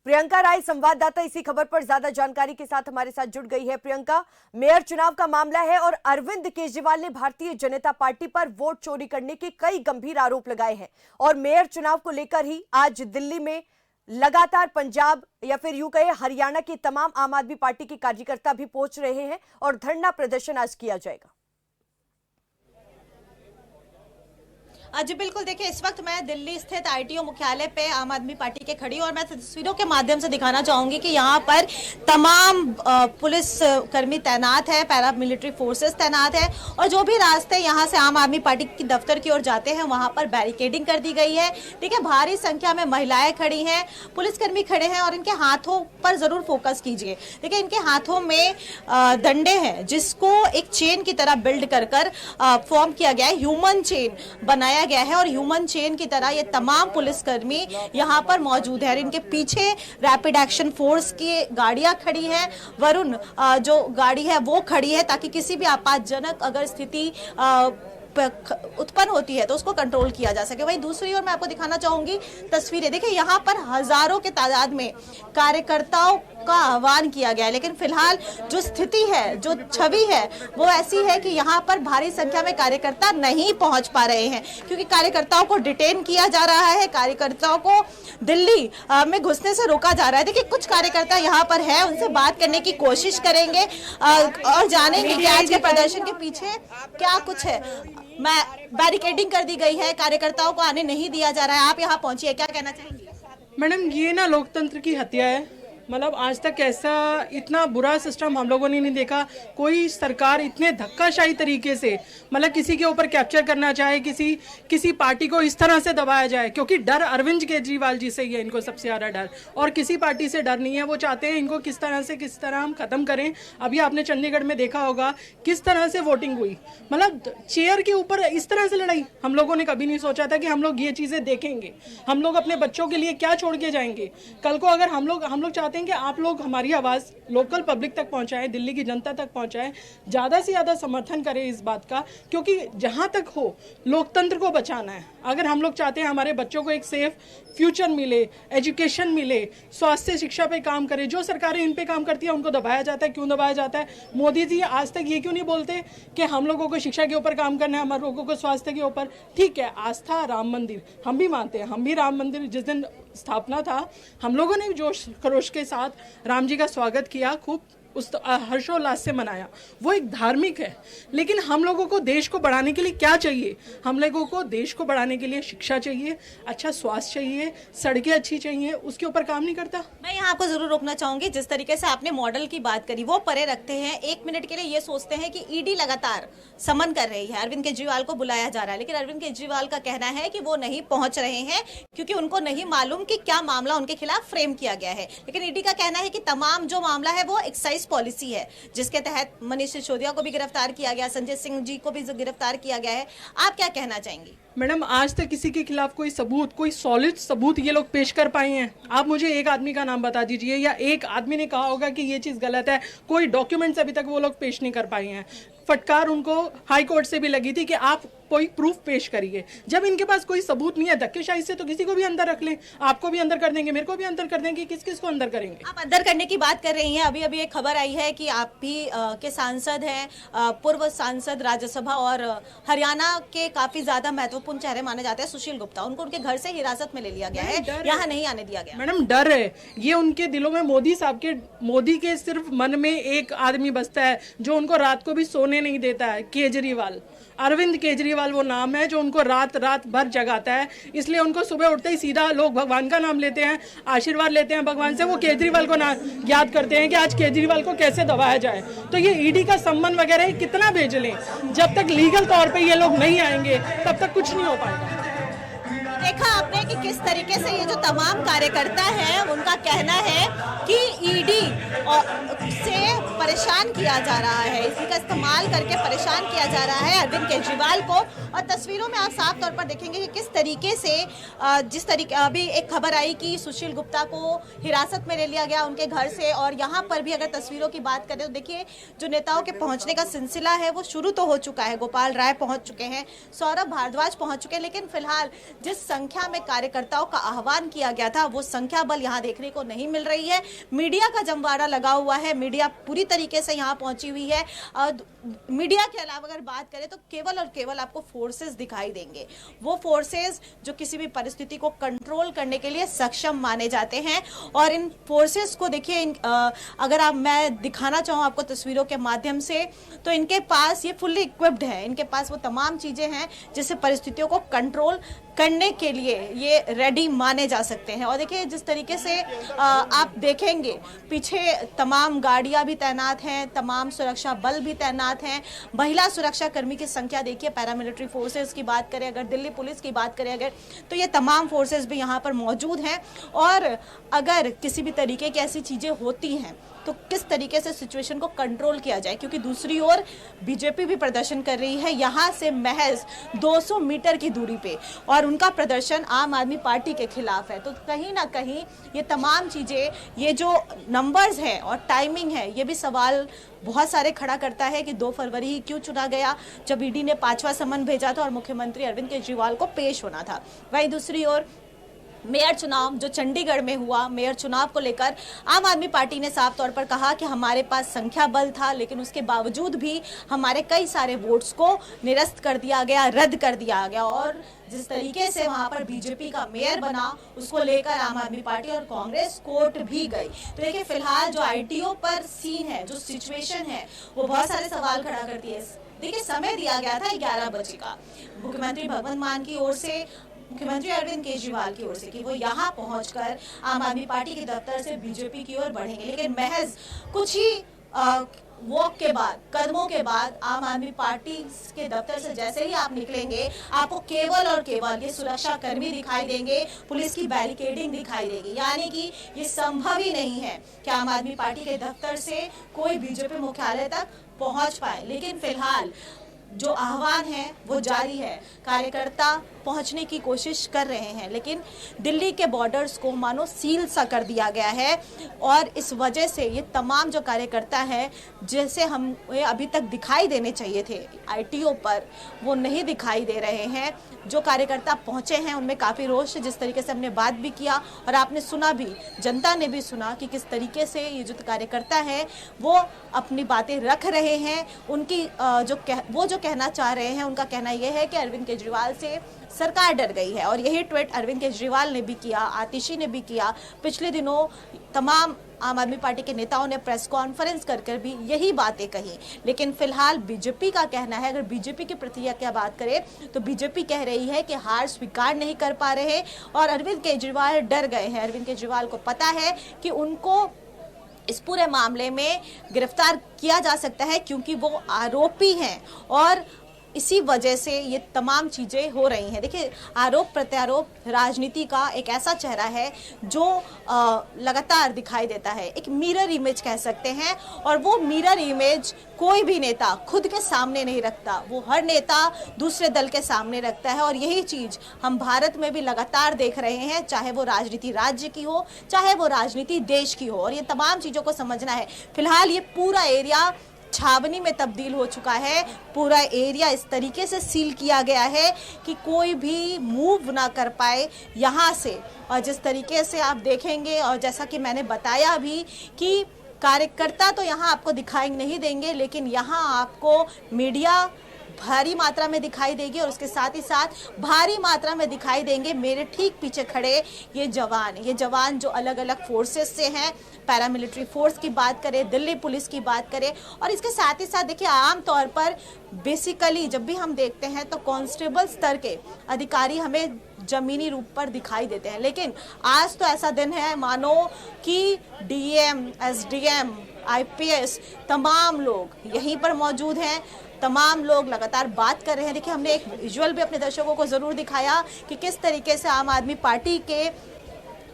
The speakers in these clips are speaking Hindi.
प्रियंका राय संवाददाता इसी खबर पर ज्यादा जानकारी के साथ हमारे साथ जुड़ गई है। प्रियंका, मेयर चुनाव का मामला है और अरविंद केजरीवाल ने भारतीय जनता पार्टी पर वोट चोरी करने के कई गंभीर आरोप लगाए हैं और मेयर चुनाव को लेकर ही आज दिल्ली में लगातार पंजाब या फिर यूं कहे हरियाणा के तमाम आम आदमी पार्टी के कार्यकर्ता भी पहुंच रहे हैं और धरना प्रदर्शन आज किया जाएगा। जी बिल्कुल, देखिए इस वक्त मैं दिल्ली स्थित आरटीओ मुख्यालय पे आम आदमी पार्टी के खड़ी हूं और मैं तस्वीरों के माध्यम से दिखाना चाहूंगी कि यहाँ पर तमाम पुलिस कर्मी तैनात है, पैरा मिलिट्री फोर्सेस तैनात है और जो भी रास्ते यहाँ से आम आदमी पार्टी की दफ्तर की ओर जाते हैं वहां पर बैरिकेडिंग कर दी गई है। देखिए भारी संख्या में महिलाएं खड़ी हैं, पुलिसकर्मी खड़े हैं और इनके हाथों पर जरूर फोकस कीजिए। देखिए इनके हाथों में डंडे हैं जिसको एक चेन की तरह बिल्ड कर फॉर्म किया गया है, ह्यूमन चेन बनाया गया है और ह्यूमन चेन की तरह ये तमाम पुलिसकर्मी यहाँ पर मौजूद है। इनके पीछे रैपिड एक्शन फोर्स की गाड़ियां खड़ी हैं, वरुण जो गाड़ी है वो खड़ी है ताकि किसी भी आपातजनक अगर स्थिति उत्पन्न होती है तो उसको कंट्रोल किया जा सके। वहीं दूसरी ओर मैं आपको दिखाना चाहूंगी तस्वीरें। देखिए यहाँ पर हजारों के तादाद में कार्यकर्ताओं का आह्वान किया गया है, लेकिन फिलहाल जो स्थिति है, जो छवि है वो ऐसी है कि यहाँ पर भारी संख्या में कार्यकर्ता नहीं पहुंच पा रहे हैं क्योंकि कार्यकर्ताओं को डिटेन किया जा रहा है, कार्यकर्ताओं को दिल्ली में घुसने से रोका जा रहा है। देखिए कुछ कार्यकर्ता यहाँ पर है, उनसे बात करने की कोशिश करेंगे और जानेंगे कि आज के प्रदर्शन के पीछे क्या कुछ है। मैं बैरिकेडिंग कर दी गई है, कार्यकर्ताओं को आने नहीं दिया जा रहा है। आप यहाँ पहुंची है, क्या कहना चाहेंगे? मैडम ये ना लोकतंत्र की हत्या है। मतलब आज तक ऐसा इतना बुरा सिस्टम हम लोगों ने नहीं देखा। कोई सरकार इतने धक्काशाही तरीके से मतलब किसी के ऊपर कैप्चर करना चाहे, किसी पार्टी को इस तरह से दबाया जाए, क्योंकि डर अरविंद केजरीवाल जी से ही है इनको सबसे ज्यादा डर, और किसी पार्टी से डर नहीं है। वो चाहते हैं इनको किस तरह हम खत्म करें। अभी आपने चंडीगढ़ में देखा होगा किस तरह से वोटिंग हुई, मतलब चेयर के ऊपर इस तरह से लड़ाई। हम लोगों ने कभी नहीं सोचा था कि हम लोग ये चीजें देखेंगे। हम लोग अपने बच्चों के लिए क्या छोड़ के जाएंगे कल को। अगर हम लोग चाहते हैं कि आप लोग हमारी आवाज लोकल पब्लिक तक पहुंचाएं, दिल्ली की जनता तक पहुंचाएं, ज्यादा से ज्यादा समर्थन करें इस बात का, क्योंकि जहां तक हो लोकतंत्र को बचाना है। अगर हम लोग चाहते हैं हमारे बच्चों को एक सेफ फ्यूचर मिले, एजुकेशन मिले, स्वास्थ्य शिक्षा पे काम करें। जो सरकारें इन पे काम करती है उनको दबाया जाता है। क्यों दबाया जाता है? मोदी जी आज तक ये क्यों नहीं बोलते कि हम लोगों को शिक्षा के ऊपर काम करना है, हमारे लोगों को स्वास्थ्य के ऊपर? ठीक है, आस्था, राम मंदिर हम भी मानते हैं, हम भी राम मंदिर जिस दिन स्थापना था हम लोगों ने जोश खरोश के साथ राम जी का स्वागत किया, खूब उस हर्षोल्लास से मनाया। वो एक धार्मिक है, लेकिन हम लोगों को देश को बढ़ाने के लिए क्या चाहिए? हम लोगों को देश को बढ़ाने के लिए शिक्षा चाहिए, अच्छा स्वास्थ्य चाहिए, सड़कें अच्छी चाहिए। उसके ऊपर काम नहीं करता। मैं यहाँ आपको जरूर रोकना चाहूंगी। जिस तरीके से आपने मॉडल की बात करी वो परे रखते हैं, एक मिनट के लिए ये सोचते हैं कि ईडी लगातार समन कर रही है, अरविंद केजरीवाल को बुलाया जा रहा है, लेकिन अरविंद केजरीवाल का कहना है कि वो नहीं पहुंच रहे हैं क्योंकि उनको नहीं मालूम कि क्या मामला उनके खिलाफ फ्रेम किया गया है। लेकिन ईडी का कहना है कि तमाम जो मामला है वो एक्साइज पॉलिसी है जिसके तहत मनीष सिसोदिया को भी गिरफ्तार किया गया, संजय सिंह जी को भी गिरफ्तार किया गया है। आप क्या कहना चाहेंगे? मैडम आज तक किसी के खिलाफ कोई सबूत, कोई सॉलिड सबूत ये लोग पेश कर पाए हैं? आप मुझे एक आदमी का नाम बता दीजिए या एक आदमी ने कहा होगा कि ये चीज गलत है। कोई डॉक्यूमेंट्स अभी तक वो लोग पेश नहीं कर पाए हैं। फटकार उनको हाई कोर्ट से भी लगी थी कि आप कोई प्रूफ पेश करिए। जब इनके पास कोई सबूत नहीं है, धक्केशाही से तो किसी को भी अंदर रख लें। आपको भी अंदर कर देंगे, मेरे को भी अंदर कर देंगे, किस किस को अंदर करेंगे? आप अंदर करने की बात कर रही हैं। अभी अभी एक खबर आई है कि आप भी के सांसद हैं, पूर्व सांसद राज्यसभा और हरियाणा के काफी ज्यादा महत्वपूर्ण चेहरे माने जाते हैं, सुशील गुप्ता, उनको उनके घर से हिरासत में ले लिया गया है, यहाँ नहीं आने दिया गया। मैडम डर है, ये उनके दिलों में मोदी के सिर्फ मन में एक आदमी बसता है जो उनको रात को भी सोने नहीं देता है, केजरीवाल। अरविंद केजरीवाल वो नाम है जो उनको रात भर जगाता है। इसलिए उनको सुबह उठते ही सीधा लोग भगवान का नाम लेते हैं, आशीर्वाद लेते हैं भगवान से। वो केजरीवाल को याद करते हैं कि आज केजरीवाल को कैसे दबाया जाए। तो ये ईडी का सम्मन वगैरह कितना भेज लें, जब तक लीगल तौर पे ये लोग नहीं आएंगे तब तक कुछ नहीं हो पाएगा। देखा आपने कि किस तरीके से ये जो तमाम कार्यकर्ता हैं उनका कहना है कि ईडी से परेशान किया जा रहा है, इसी का इस्तेमाल करके परेशान किया जा रहा है अरविंद केजरीवाल को। और तस्वीरों में आप साफ तौर पर देखेंगे कि किस तरीके से जिस तरीके अभी एक खबर आई कि सुशील गुप्ता को हिरासत में ले लिया गया उनके घर से, और यहाँ पर भी अगर तस्वीरों की बात करें तो देखिए जो नेताओं के पहुंचने का सिलसिला है वो शुरू तो हो चुका है। गोपाल राय पहुंच चुके हैं, सौरभ भारद्वाज पहुंच चुके हैं, लेकिन फिलहाल जिस संख्या में कार्यकर्ताओं का आह्वान किया गया था वो संख्या बल यहाँ देखने को नहीं मिल रही है। मीडिया का जमवाड़ा लगा हुआ है, मीडिया पूरी तरीके से यहाँ पहुंची हुई है। मीडिया के अलावा अगर बात करें तो केवल और केवल आपको फोर्सेस दिखाई देंगे, वो फोर्सेस जो किसी भी परिस्थिति को कंट्रोल करने के लिए सक्षम माने जाते हैं। और इन फोर्सेस को देखिए, अगर मैं दिखाना चाहूँ आपको तस्वीरों के माध्यम से, तो इनके पास ये फुल्ली इक्विप्ड है, इनके पास वो तमाम चीजें हैं जिससे परिस्थितियों को कंट्रोल करने के लिए ये रेडी माने जा सकते हैं। और देखिए जिस तरीके से आप देखेंगे पीछे तमाम गाड़ियां भी तैनात हैं, तमाम सुरक्षा बल भी तैनात हैं, महिला सुरक्षा कर्मी की संख्या देखिए, पैरामिलिट्री फोर्सेस की बात करें अगर, दिल्ली पुलिस की बात करें अगर, तो ये तमाम फोर्सेस भी यहाँ पर मौजूद हैं। और अगर किसी भी तरीके की ऐसी चीजें होती हैं तो किस तरीके से सिचुएशन को कंट्रोल किया जाए, क्योंकि दूसरी ओर बीजेपी भी प्रदर्शन कर रही है यहाँ से महज 200 मीटर की दूरी पे, और उनका प्रदर्शन आम आदमी पार्टी के खिलाफ है। तो कहीं ना कहीं ये तमाम चीजें, ये जो नंबर्स हैं और टाइमिंग है, ये भी सवाल बहुत सारे खड़ा करता है कि 2 फरवरी ही क्यों चुना गया, जब ईडी ने 5वां समन भेजा था और मुख्यमंत्री अरविंद केजरीवाल को पेश होना था। वहीं दूसरी ओर मेयर चुनाव जो चंडीगढ़ में हुआ, मेयर चुनाव को लेकर आम आदमी पार्टी ने साफ तौर पर कहा कि हमारे पास संख्या बल था, लेकिन उसके बावजूद भी हमारे कई सारे वोट्स को निरस्त कर दिया गया, रद्द कर दिया गया। और जिस तरीके से वहां पर बीजेपी का मेयर बना, उसको लेकर आम आदमी पार्टी और कांग्रेस कोर्ट भी गई। तो देखिए फिलहाल जो आईटीओ पर सीन है, जो सिचुएशन है, वो बहुत सारे सवाल खड़ा करती है। देखिए समय दिया गया था 11 बजे का मुख्यमंत्री भगवंत मान की ओर से, मुख्यमंत्री अरविंद केजरीवाल की ओर से, कि वो यहाँ पहुंचकर आम आदमी पार्टी के दफ्तर से बीजेपी की ओर बढ़ेंगे। लेकिन महज कुछ ही वॉक के बाद, कदमों के बाद आम आदमी पार्टी के दफ्तर से जैसे ही आप निकलेंगे, आपको केवल और केवल ये सुरक्षा कर्मी दिखाई देंगे, पुलिस की बैरिकेडिंग दिखाई देगी। यानी कि ये संभव ही नहीं है कि आम आदमी पार्टी के दफ्तर से कोई बीजेपी मुख्यालय तक पहुंच पाए। लेकिन फिलहाल जो आह्वान है वो जारी है, कार्यकर्ता पहुंचने की कोशिश कर रहे हैं, लेकिन दिल्ली के बॉर्डर्स को मानो सील सा कर दिया गया है। और इस वजह से ये तमाम जो कार्यकर्ता हैं, जैसे हमें अभी तक दिखाई देने चाहिए थे आईटीओ पर, वो नहीं दिखाई दे रहे हैं। जो कार्यकर्ता पहुंचे हैं उनमें काफ़ी रोष है, जिस तरीके से हमने बात भी किया और आपने सुना भी, जनता ने भी सुना कि किस तरीके से ये जो कार्यकर्ता है वो अपनी बातें रख रहे हैं। उनकी वो जो कहना चाह रहे हैं, उनका कहना यह है कि अरविंद केजरीवाल से सरकार डर गई है। और यही ट्वीट अरविंद केजरीवाल ने भी किया, आतिशी ने भी किया। पिछले दिनों तमाम आम आदमी पार्टी के नेताओं ने प्रेस कॉन्फ्रेंस कर भी यही बातें कही। लेकिन फिलहाल बीजेपी का कहना है, अगर बीजेपी की प्रतिक्रिया की बात करें तो बीजेपी कह रही है कि हार स्वीकार नहीं कर पा रहे और अरविंद केजरीवाल डर गए हैं। अरविंद केजरीवाल को पता है कि उनको इस पूरे मामले में गिरफ्तार किया जा सकता है, क्योंकि वो आरोपी हैं और इसी वजह से ये तमाम चीज़ें हो रही हैं। देखिए आरोप प्रत्यारोप राजनीति का एक ऐसा चेहरा है जो लगातार दिखाई देता है, एक मिरर इमेज कह सकते हैं। और वो मिरर इमेज कोई भी नेता खुद के सामने नहीं रखता, वो हर नेता दूसरे दल के सामने रखता है। और यही चीज़ हम भारत में भी लगातार देख रहे हैं, चाहे वो राजनीति राज्य की हो, चाहे वो राजनीति देश की हो। और ये तमाम चीज़ों को समझना है। फिलहाल ये पूरा एरिया छावनी में तब्दील हो चुका है, पूरा एरिया इस तरीके से सील किया गया है कि कोई भी मूव ना कर पाए यहाँ से। और जिस तरीके से आप देखेंगे, और जैसा कि मैंने बताया भी कि कार्यकर्ता तो यहाँ आपको दिखाई नहीं देंगे, लेकिन यहाँ आपको मीडिया भारी मात्रा में दिखाई देगी और उसके साथ ही साथ भारी मात्रा में दिखाई देंगे मेरे ठीक पीछे खड़े ये जवान जो अलग अलग फोर्सेस से हैं। पैरामिलिट्री फोर्स की बात करें, दिल्ली पुलिस की बात करें, और इसके साथ ही साथ देखिए आम तौर पर बेसिकली जब भी हम देखते हैं तो कांस्टेबल स्तर के अधिकारी हमें जमीनी रूप पर दिखाई देते हैं। लेकिन आज तो ऐसा दिन है मानो कि डीएम, एसडीएम, आईपीएस तमाम लोग यहीं पर मौजूद हैं, तमाम लोग लगातार बात कर रहे हैं। देखिए हमने एक विजुअल भी अपने दर्शकों को ज़रूर दिखाया कि किस तरीके से आम आदमी पार्टी के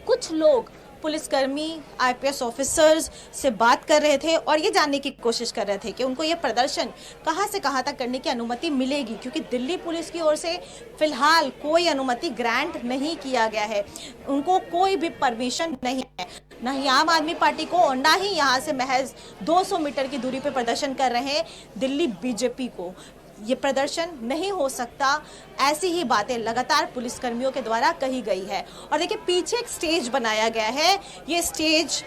कुछ लोग पुलिसकर्मी आईपीएस ऑफिसर्स से बात कर रहे थे और ये जानने की कोशिश कर रहे थे कि उनको ये प्रदर्शन कहां से कहां तक करने की अनुमति मिलेगी, क्योंकि दिल्ली पुलिस की ओर से फिलहाल कोई अनुमति ग्रांट नहीं किया गया है, उनको कोई भी परमिशन नहीं है, न ही आम आदमी पार्टी को और ना ही यहाँ से महज 200 मीटर की दूरी पर प्रदर्शन कर रहे हैं दिल्ली बीजेपी को। ये प्रदर्शन नहीं हो सकता, ऐसी ही बातें लगातार पुलिसकर्मियों के द्वारा कही गई है। और देखिए पीछे एक स्टेज बनाया गया है, ये स्टेज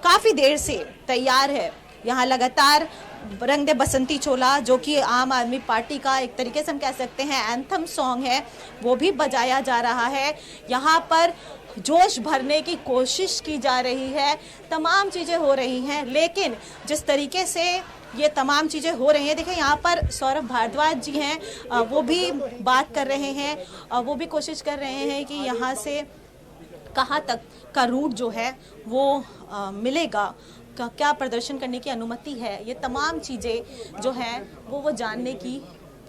काफी देर से तैयार है। यहाँ लगातार रंग दे बसंती चोला, जो कि आम आदमी पार्टी का एक तरीके से हम कह सकते हैं एंथम सॉन्ग है, वो भी बजाया जा रहा है। यहाँ पर जोश भरने की कोशिश की जा रही है, तमाम चीज़ें हो रही हैं, लेकिन जिस तरीके से ये तमाम चीज़ें हो रही हैं, देखिए यहाँ पर सौरभ भारद्वाज जी हैं, वो भी बात कर रहे हैं, वो भी कोशिश कर रहे हैं कि यहाँ से कहाँ तक का रूट जो है वो मिलेगा, क्या प्रदर्शन करने की अनुमति है, ये तमाम चीज़ें जो हैं वो जानने की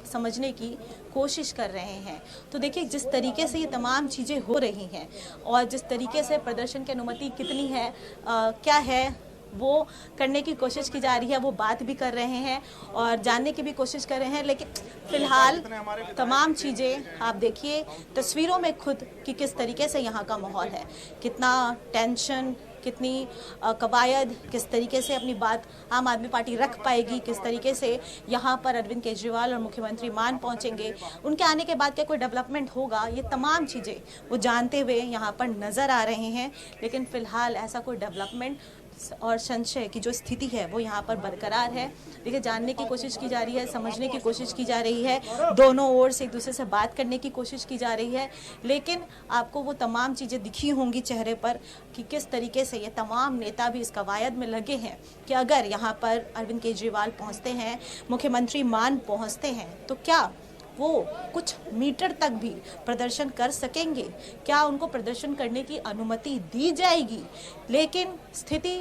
समझने की कोशिश कर रहे हैं। तो देखिए जिस तरीके से ये तमाम चीज़ें हो रही हैं और जिस तरीके से प्रदर्शन की अनुमति कितनी है, क्या है, वो करने की कोशिश की जा रही है, वो बात भी कर रहे हैं और जानने की भी कोशिश कर रहे हैं। लेकिन फिलहाल तमाम चीज़ें आप देखिए तस्वीरों में खुद कि किस तरीके से यहाँ का माहौल है, कितना टेंशन, कितनी कवायद, किस तरीके से अपनी बात आम आदमी पार्टी रख पाएगी, किस तरीके से यहाँ पर अरविंद केजरीवाल और मुख्यमंत्री मान पहुँचेंगे, उनके आने के बाद क्या कोई डेवलपमेंट होगा, ये तमाम चीज़ें वो जानते हुए यहाँ पर नज़र आ रहे हैं। लेकिन फिलहाल ऐसा कोई डेवलपमेंट और संशय की जो स्थिति है वो यहाँ पर बरकरार है। देखिए जानने की कोशिश की जा रही है, समझने की कोशिश की जा रही है, दोनों ओर से एक दूसरे से बात करने की कोशिश की जा रही है, लेकिन आपको वो तमाम चीज़ें दिखी होंगी चेहरे पर कि किस तरीके से ये तमाम नेता भी इस कवायद में लगे हैं कि अगर यहाँ पर अरविंद केजरीवाल पहुँचते हैं, मुख्यमंत्री मान पहुँचते हैं, तो क्या वो कुछ मीटर तक भी प्रदर्शन कर सकेंगे, क्या उनको प्रदर्शन करने की अनुमति दी जाएगी। लेकिन स्थिति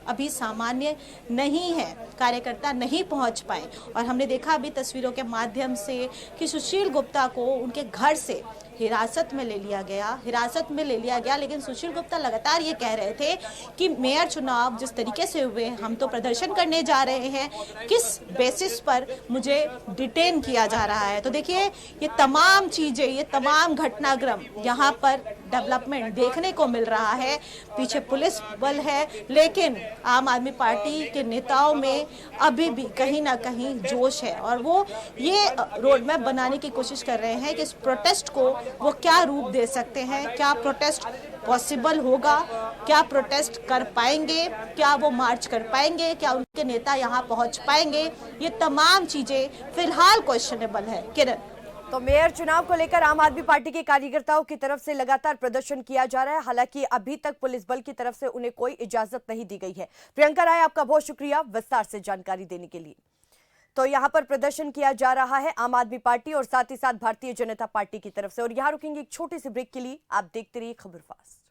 अभी सामान्य नहीं है, कार्यकर्ता नहीं पहुंच पाए और हमने देखा अभी तस्वीरों के माध्यम से कि सुशील गुप्ता को उनके घर से हिरासत में ले लिया गया, लेकिन सुशील गुप्ता लगातार ये कह रहे थे कि मेयर चुनाव जिस तरीके से हुए, हम तो प्रदर्शन करने जा रहे हैं, किस बेसिस पर मुझे डिटेन किया जा रहा है। तो देखिए ये तमाम चीज़ें, ये तमाम घटनाक्रम यहाँ पर डेवलपमेंट देखने को मिल रहा है। पीछे पुलिस बल है, लेकिन आम आदमी पार्टी के नेताओं में अभी भी कहीं ना कहीं जोश है और वो ये रोड मैप बनाने की कोशिश कर रहे हैं कि इस प्रोटेस्ट को वो क्या रूप दे सकते हैं, क्या प्रोटेस्ट पॉसिबल होगा, क्या प्रोटेस्ट कर पाएंगे, क्या वो मार्च कर पाएंगे, क्या उनके नेता यहाँ पहुँच पाएंगे, ये तमाम चीज़ें फिलहाल क्वेश्चनेबल है। किरण, तो मेयर चुनाव को लेकर आम आदमी पार्टी के कार्यकर्ताओं की तरफ से लगातार प्रदर्शन किया जा रहा है, हालांकि अभी तक पुलिस बल की तरफ से उन्हें कोई इजाजत नहीं दी गई है। प्रियंका राय, आपका बहुत शुक्रिया विस्तार से जानकारी देने के लिए। तो यहां पर प्रदर्शन किया जा रहा है आम आदमी पार्टी और साथ ही साथ भारतीय जनता पार्टी की तरफ से, और यहां रुकेंगे एक छोटे से ब्रेक के लिए। आप देखते रहिए खबर फास्ट।